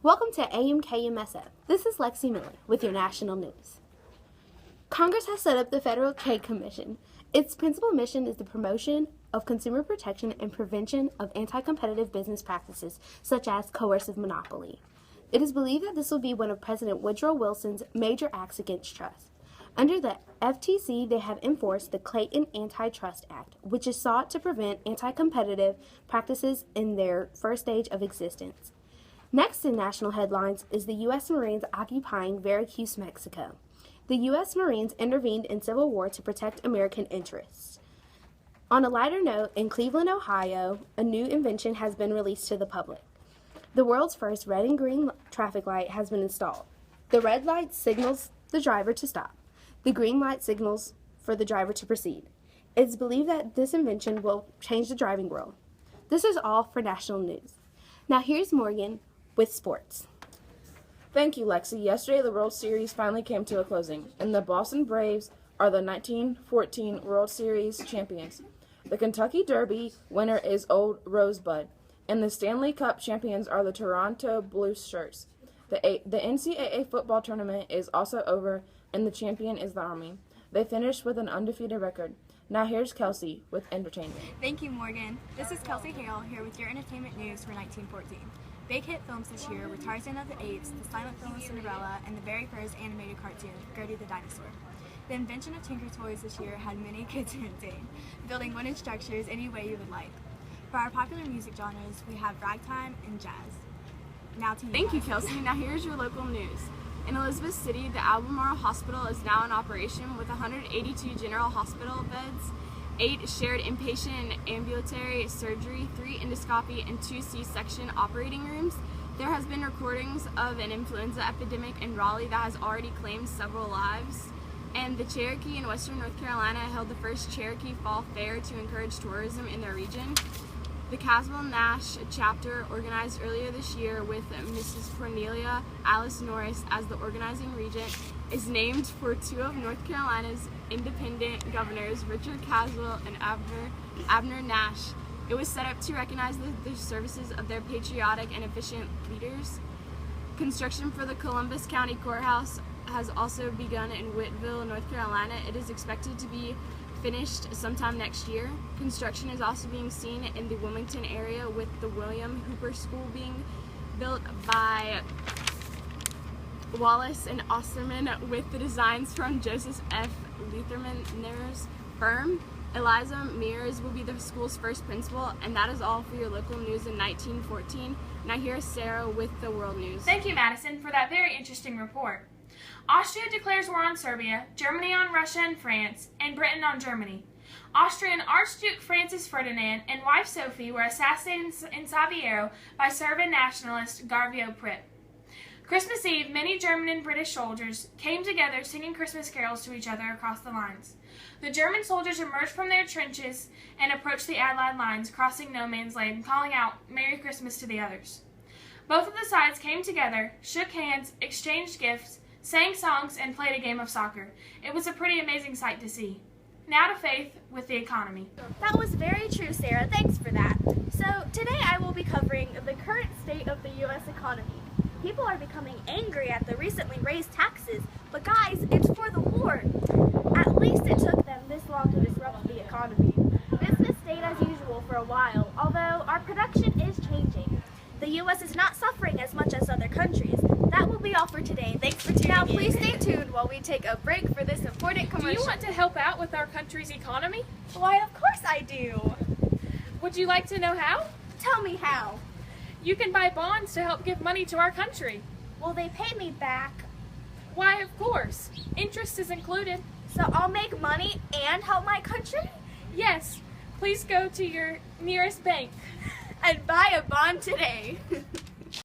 Welcome to AMKMSF. This is Lexi Miller with your national news. Congress has set up the Federal Trade Commission. Its principal mission is the promotion of consumer protection and prevention of anti-competitive business practices, such as coercive monopoly. It is believed that this will be one of President Woodrow Wilson's major acts against trust. Under the FTC, they have enforced the Clayton Antitrust Act, which is sought to prevent anti-competitive practices in their first stage of existence. Next in national headlines is the U.S. Marines occupying Veracruz, Mexico. The U.S. Marines intervened in Civil War to protect American interests. On a lighter note, in Cleveland, Ohio, a new invention has been released to the public. The world's first red and green traffic light has been installed. The red light signals the driver to stop. The green light signals for the driver to proceed. It's believed that this invention will change the driving world. This is all for national news. Now here's Morgan with sports. Thank you, Lexi. Yesterday, the World Series finally came to a closing, and the Boston Braves are the 1914 World Series champions. The Kentucky Derby winner is Old Rosebud, and the Stanley Cup champions are the Toronto Blue Shirts. The NCAA football tournament is also over, and the champion is the Army. They finished with an undefeated record. Now here's Kelsey with entertainment. Thank you, Morgan. This is Kelsey Hale here with your entertainment news for 1914. Big hit films this year were Tarzan of the Apes, the silent film Cinderella, and the very first animated cartoon, Gertie the Dinosaur. The invention of Tinker Toys this year had many kids entertained, building wooden structures any way you would like. For our popular music genres, we have ragtime and jazz. Now to you. Thank you, Kelsey. Now here's your local news. In Elizabeth City, the Albemarle Hospital is now in operation with 182 general hospital beds, 8 shared inpatient and ambulatory surgery, 3 endoscopy, and 2 C-section operating rooms. There has been recordings of an influenza epidemic in Raleigh that has already claimed several lives. And the Cherokee in Western North Carolina held the first Cherokee Fall Fair to encourage tourism in their region. The Caswell Nash chapter, organized earlier this year with Mrs. Cornelia Alice Norris as the organizing regent, is named for 2 of North Carolina's independent governors, Richard Caswell and Abner Nash. It was set up to recognize the services of their patriotic and efficient leaders. Construction for the Columbus County Courthouse has also begun in Whiteville, North Carolina. It is expected to be finished sometime next year. Construction is also being seen in the Wilmington area with the William Hooper School being built by Wallace and Osterman with the designs from Joseph F. Lutherman's firm. Eliza Mears will be the school's first principal, and that is all for your local news in 1914. Now here's Sarah with the world news. Thank you, Madison, for that very interesting report. Austria declares war on Serbia, Germany on Russia and France, and Britain on Germany. Austrian Archduke Francis Ferdinand and wife Sophie were assassinated in Sarajevo by Serbian nationalist Garvio Prip. Christmas Eve, many German and British soldiers came together singing Christmas carols to each other across the lines. The German soldiers emerged from their trenches and approached the Allied lines, crossing no man's land and calling out Merry Christmas to the others. Both of the sides came together, shook hands, exchanged gifts, sang songs, and played a game of soccer. It was a pretty amazing sight to see. Now to Faith with the economy. That was very true, Sarah. Thanks for that. So today I will be covering the current state of the U.S. economy. People are becoming angry at the recently raised taxes, but guys, it's for the war. At least it took them this long to disrupt the economy. Business stayed as usual for a while, although our production is changing. The U.S. is not suffering as much as other countries. That will be all for today. Thanks for tuning in. Now please stay tuned while we take a break for this important commercial. Do you want to help out with our country's economy? Why, of course I do. Would you like to know how? Tell me how. You can buy bonds to help give money to our country. Will they pay me back? Why, of course. Interest is included. So I'll make money and help my country? Yes. Please go to your nearest bank and buy a bond today.